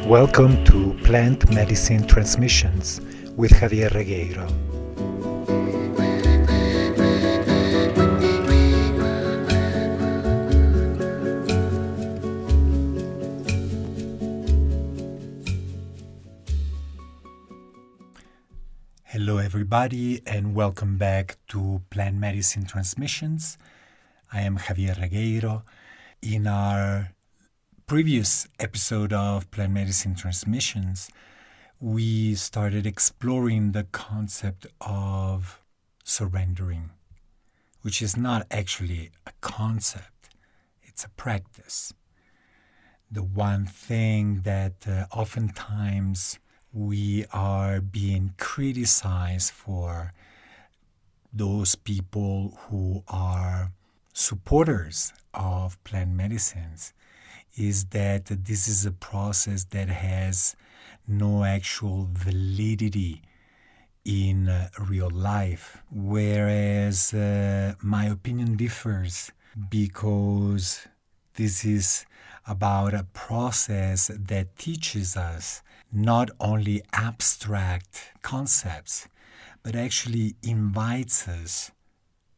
Welcome to Plant Medicine Transmissions with Javier Regueiro. Hello everybody and welcome back to Plant Medicine Transmissions. I am Javier Regueiro. In our previous episode of Plant Medicine Transmissions, we started exploring the concept of surrendering, which is not actually a concept, it's a practice. The one thing that oftentimes we are being criticized for, those people who are supporters of plant medicines, is that this is a process that has no actual validity in real life. Whereas my opinion differs, because this is about a process that teaches us not only abstract concepts, but actually invites us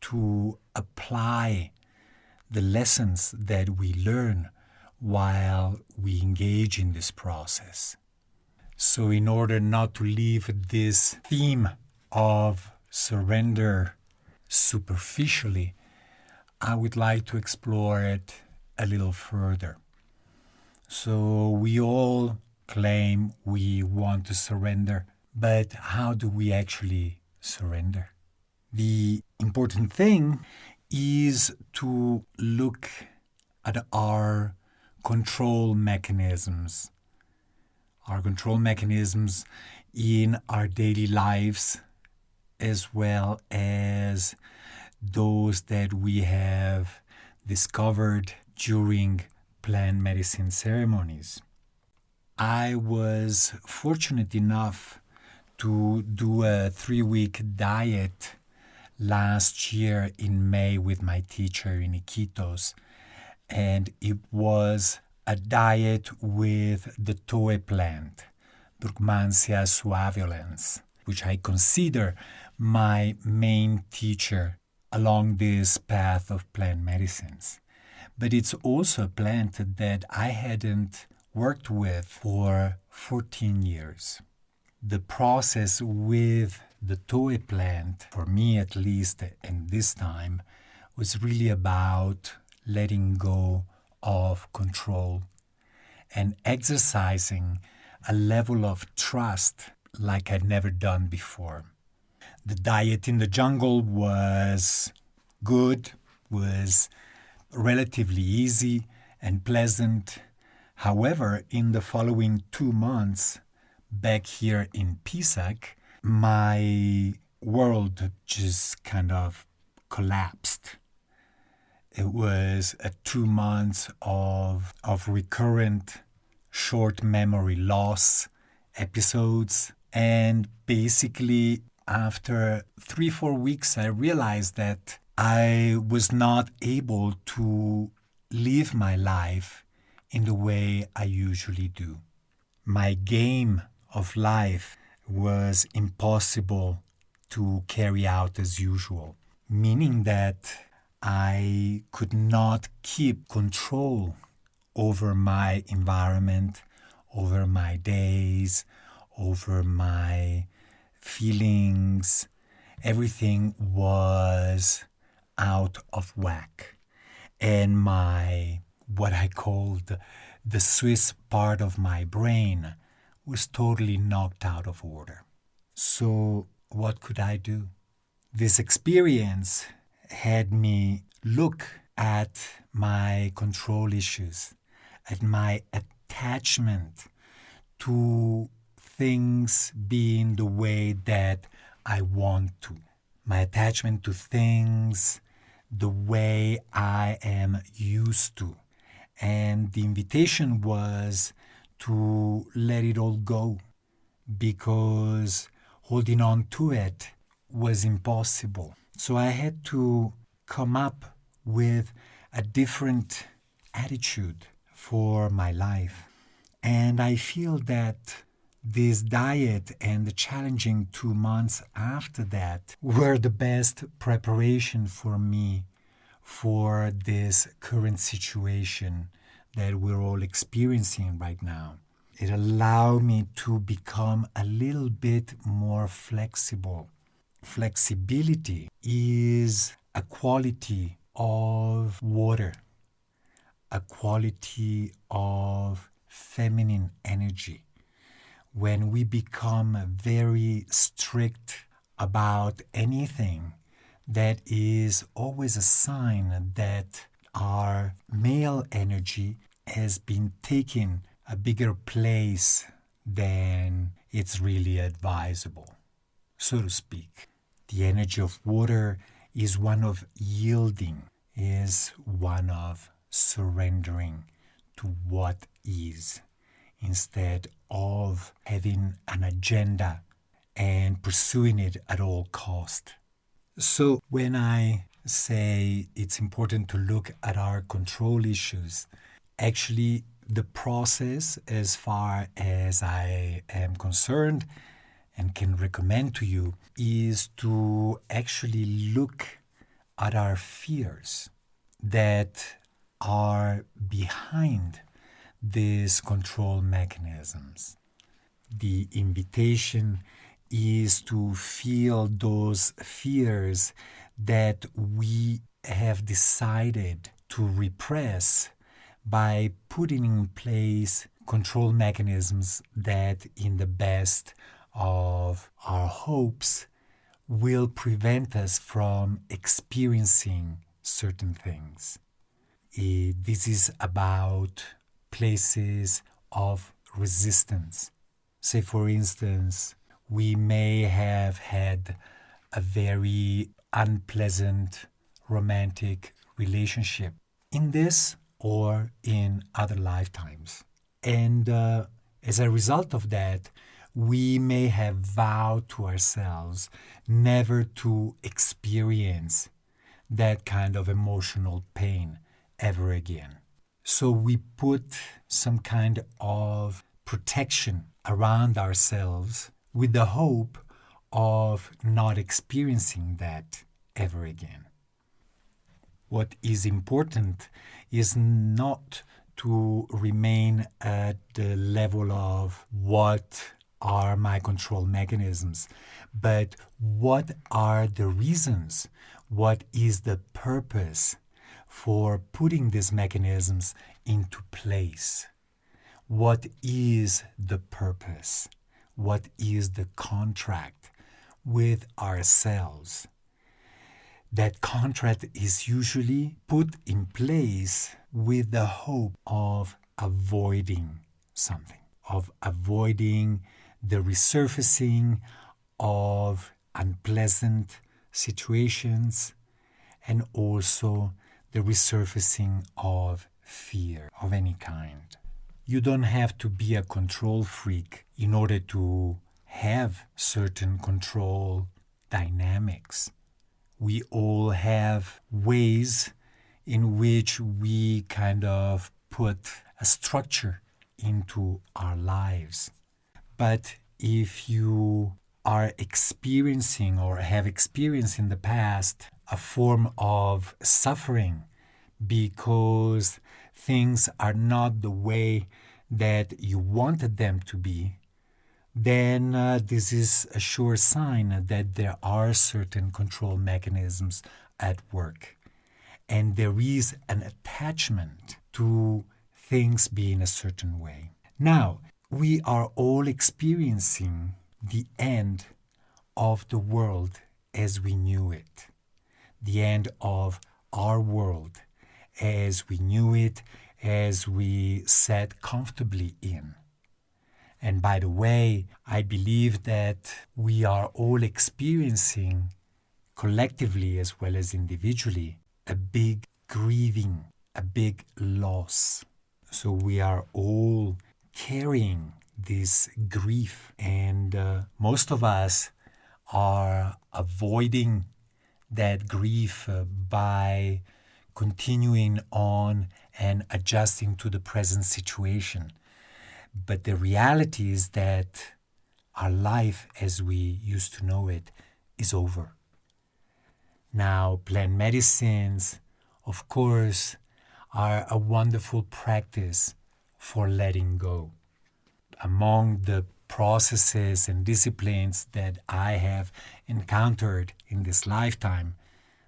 to apply the lessons that we learn while we engage in this process. So in order not to leave this theme of surrender superficially, I would like to explore it a little further. So we all claim we want to surrender, but how do we actually surrender? The important thing is to look at our control mechanisms. Our control mechanisms in our daily lives, as well as those that we have discovered during plant medicine ceremonies. I was fortunate enough to do a 3-week diet last year in May with my teacher in Iquitos, and it was a diet with the Toe plant, Brugmansia suaveolens, which I consider my main teacher along this path of plant medicines. But it's also a plant that I hadn't worked with for 14 years. The process with the Toe plant, for me at least, and this time, was really about letting go of control and exercising a level of trust like I'd never done before. The diet in the jungle was good, was relatively easy and pleasant. However, in the following 2 months back here in Pisac, my world just kind of collapsed. It was 2 months of recurrent short memory loss episodes. And basically, after 3-4 weeks, I realized that I was not able to live my life in the way I usually do. My game of life was impossible to carry out as usual, meaning that I could not keep control over my environment, over my days, over my feelings. Everything was out of whack. And my, what I called the Swiss part of my brain, was totally knocked out of order. So what could I do? This experience had me look at my control issues, at my attachment to things being the way that I want to. My attachment to things the way I am used to. And the invitation was to let it all go, because holding on to it was impossible. So I had to come up with a different attitude for my life. And I feel that this diet and the challenging 2 months after that were the best preparation for me for this current situation that we're all experiencing right now. It allowed me to become a little bit more flexible. Flexibility is a quality of water, a quality of feminine energy. When we become very strict about anything, that is always a sign that our male energy has been taking a bigger place than it's really advisable, so to speak. The energy of water is one of yielding, is one of surrendering to what is, instead of having an agenda and pursuing it at all cost. So when I say it's important to look at our control issues, actually the process, as far as I am concerned and can recommend to you, is to actually look at our fears that are behind these control mechanisms. The invitation is to feel those fears that we have decided to repress by putting in place control mechanisms that, in the best of our hopes, will prevent us from experiencing certain things. This is about places of resistance. Say, for instance, we may have had a very unpleasant romantic relationship in this or in other lifetimes. And as a result of that, we may have vowed to ourselves never to experience that kind of emotional pain ever again. So we put some kind of protection around ourselves with the hope of not experiencing that ever again. What is important is not to remain at the level of what are my control mechanisms, but what are the reasons, what is the purpose for putting these mechanisms into place. What is the purpose? What is the contract with ourselves? That contract is usually put in place with the hope of avoiding something, of avoiding the resurfacing of unpleasant situations, and also the resurfacing of fear of any kind. You don't have to be a control freak in order to have certain control dynamics. We all have ways in which we kind of put a structure into our lives. But if you are experiencing or have experienced in the past a form of suffering because things are not the way that you wanted them to be, then this is a sure sign that there are certain control mechanisms at work. And there is an attachment to things being a certain way. Now, we are all experiencing the end of the world as we knew it. The end of our world as we knew it, as we sat comfortably in. And by the way, I believe that we are all experiencing, collectively as well as individually, a big grieving, a big loss. So we are all carrying this grief, and most of us are avoiding that grief by continuing on and adjusting to the present situation. But the reality is that our life as we used to know it is over. Now, plant medicines, of course, are a wonderful practice for letting go. Among the processes and disciplines that I have encountered in this lifetime,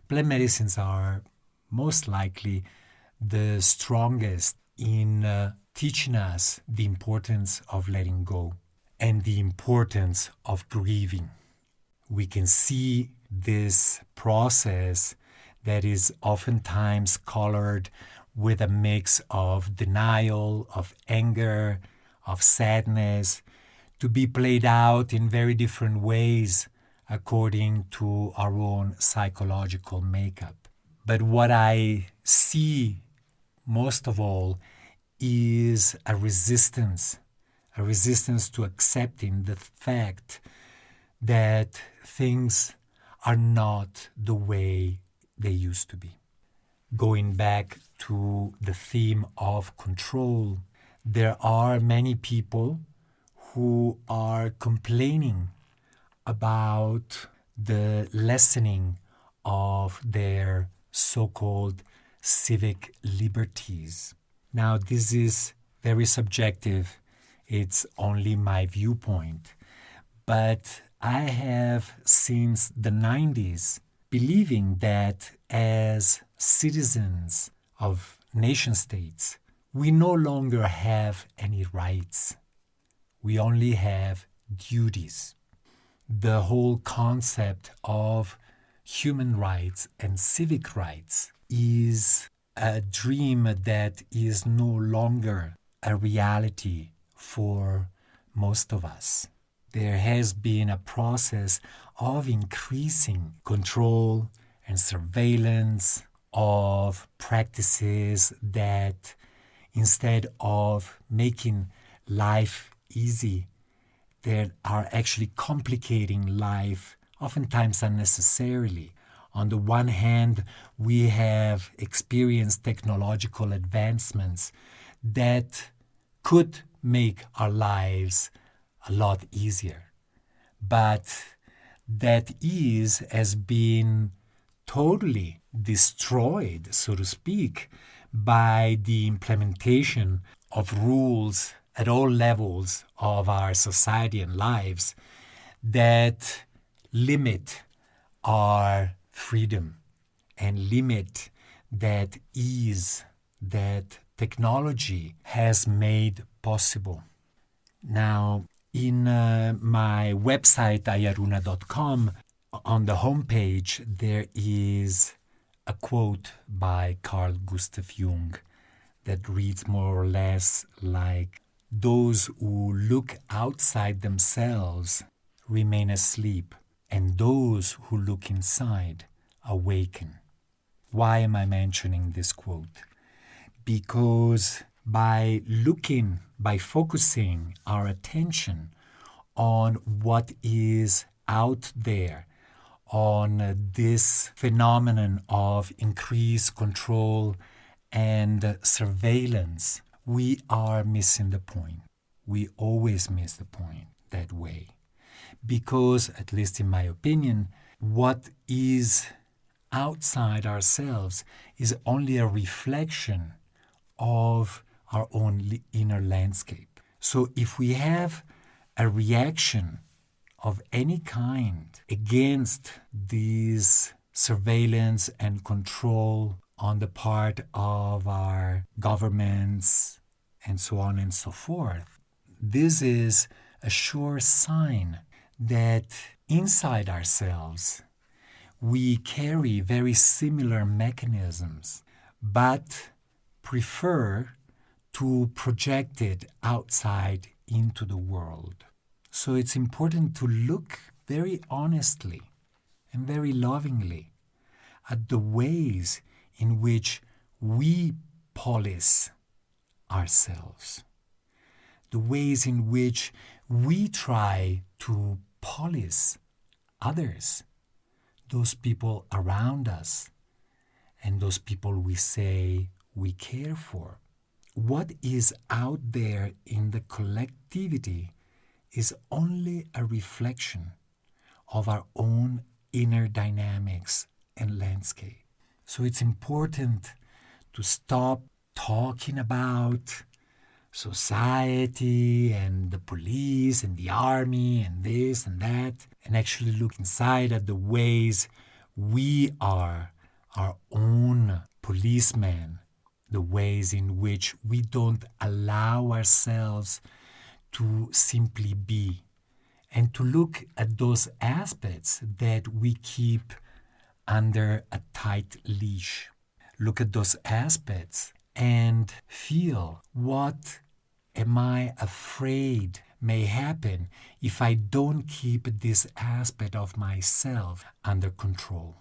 plant medicines are most likely the strongest in teaching us the importance of letting go and the importance of grieving. We can see this process that is oftentimes colored with a mix of denial, of anger, of sadness, to be played out in very different ways according to our own psychological makeup. But what I see most of all is a resistance to accepting the fact that things are not the way they used to be. Going back to the theme of control, there are many people who are complaining about the lessening of their so-called civic liberties. Now, this is very subjective. It's only my viewpoint. But I have, since the 90s, believing that as citizens of nation states, we no longer have any rights. We only have duties. The whole concept of human rights and civic rights is a dream that is no longer a reality for most of us. There has been a process of increasing control and surveillance of practices that, instead of making life easy, that are actually complicating life, oftentimes unnecessarily. On the one hand, we have experienced technological advancements that could make our lives a lot easier. But that ease has been totally destroyed, so to speak, by the implementation of rules at all levels of our society and lives that limit our freedom and limit that ease that technology has made possible. Now, in my website, ayaruna.com, on the homepage, there is a quote by Carl Gustav Jung that reads more or less like, "Those who look outside themselves remain asleep, and those who look inside awaken." Why am I mentioning this quote? Because by focusing our attention on what is out there, on this phenomenon of increased control and surveillance, we are missing the point. We always miss the point that way. Because, at least in my opinion, what is outside ourselves is only a reflection of our own inner landscape. So if we have a reaction of any kind against this surveillance and control on the part of our governments and so on and so forth, this is a sure sign that inside ourselves we carry very similar mechanisms, but prefer to project it outside into the world. So it's important to look very honestly and very lovingly at the ways in which we police ourselves, the ways in which we try to police others, those people around us, and those people we say we care for. what is out there in the collectivity is only a reflection of our own inner dynamics and landscape. So it's important to stop talking about society and the police and the army and this and that, and actually look inside at the ways we are our own policemen, the ways in which we don't allow ourselves to simply be, and to look at those aspects that we keep under a tight leash. Look at those aspects and feel, what am I afraid may happen if I don't keep this aspect of myself under control?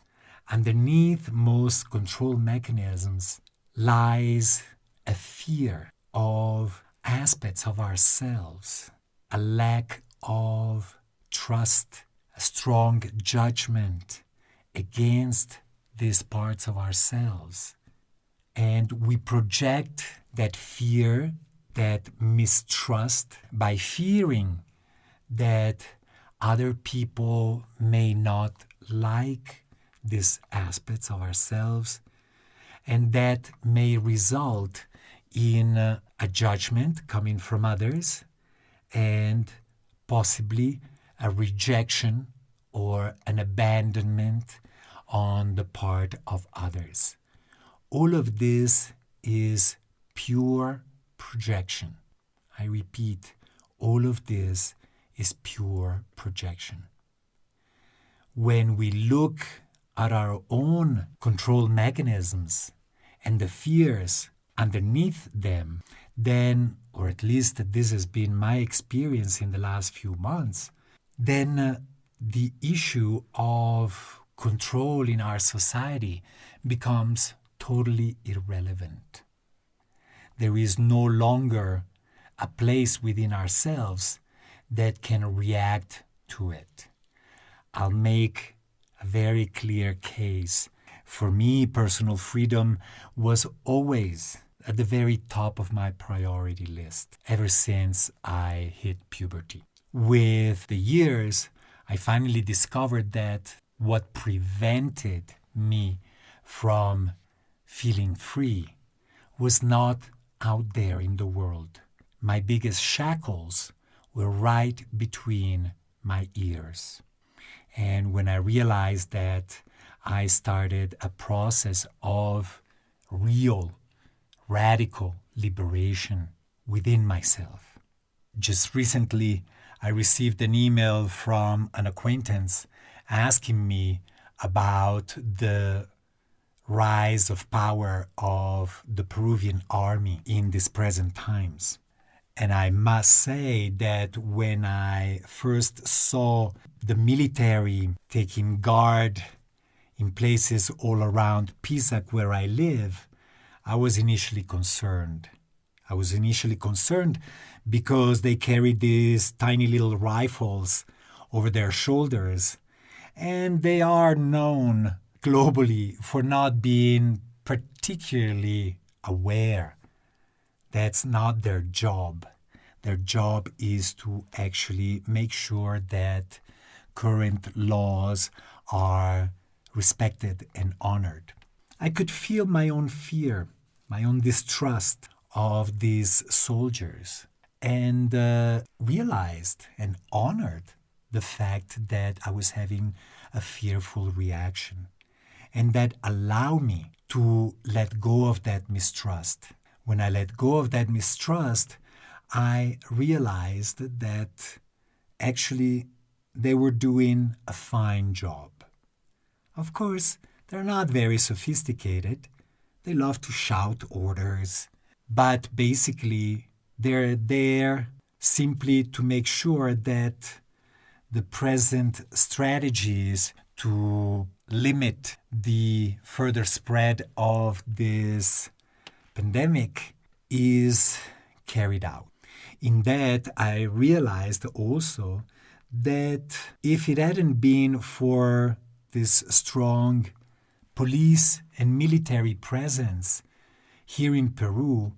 Underneath most control mechanisms lies a fear of aspects of ourselves, a lack of trust, a strong judgment against these parts of ourselves. And we project that fear, that mistrust, by fearing that other people may not like these aspects of ourselves, and that may result in a judgment coming from others and possibly a rejection or an abandonment on the part of others. All of this is pure projection. I repeat, all of this is pure projection. When we look at our own control mechanisms and the fears underneath them, then, or at least this has been my experience in the last few months, then the issue of control in our society becomes totally irrelevant. There is no longer a place within ourselves that can react to it. I'll make a very clear case. For me, personal freedom was always at the very top of my priority list ever since I hit puberty. With the years, I finally discovered that what prevented me from feeling free was not out there in the world. My biggest shackles were right between my ears. And when I realized that, I started a process of real, radical liberation within myself. Just recently, I received an email from an acquaintance asking me about the rise of power of the Peruvian army in these present times. And I must say that when I first saw the military taking guard in places all around Pisac where I live, I was initially concerned. I was initially concerned because they carried these tiny little rifles over their shoulders, and they are known globally for not being particularly aware. That's not their job. Their job is to actually make sure that current laws are respected and honored. I could feel my own fear, my own distrust of these soldiers, and realized and honored the fact that I was having a fearful reaction, and that allowed me to let go of that mistrust. When I let go of that mistrust, I realized that actually they were doing a fine job. Of course, they're not very sophisticated. They love to shout orders, but basically they're there simply to make sure that the present strategies to limit the further spread of this pandemic is carried out. In that, I realized also that if it hadn't been for this strong police and military presence here in Peru,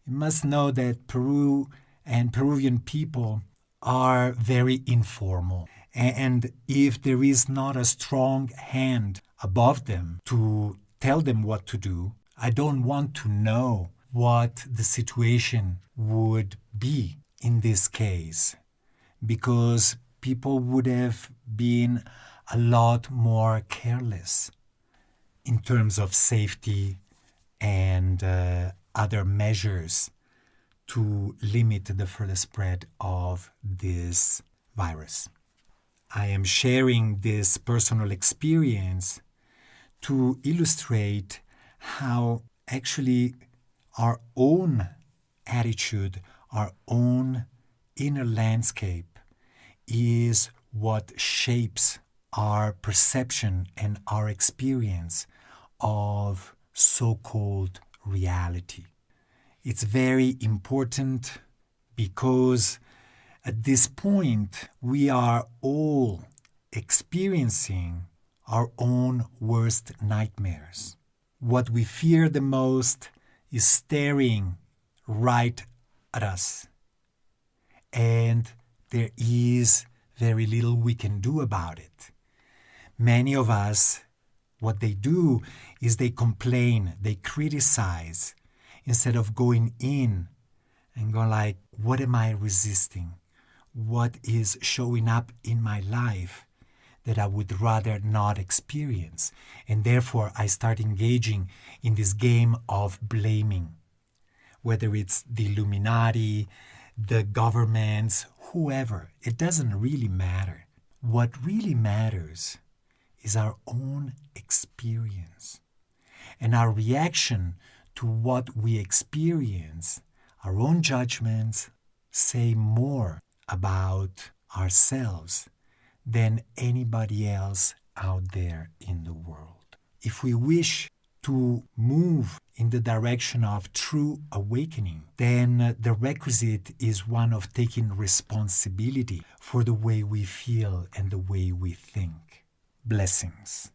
You must know that Peru and Peruvian people are very informal. And if there is not a strong hand above them to tell them what to do, I don't want to know what the situation would be in this case, because people would have been a lot more careless in terms of safety and other measures to limit the further spread of this virus. I am sharing this personal experience to illustrate how actually our own attitude, our own inner landscape is what shapes our perception and our experience of so-called reality. It's very important because at this point we are all experiencing our own worst nightmares. What we fear the most is staring right at us. And there is very little we can do about it. Many of us, what they do is they complain, they criticize, instead of going in and go like, what am I resisting? What is showing up in my life that I would rather not experience? And therefore, I start engaging in this game of blaming, whether it's the Illuminati, the governments, whoever. It doesn't really matter. What really matters is our own experience and our reaction to what we experience. Our own judgments say more about ourselves than anybody else out there in the world. If we wish to move in the direction of true awakening, then the requisite is one of taking responsibility for the way we feel and the way we think. Blessings.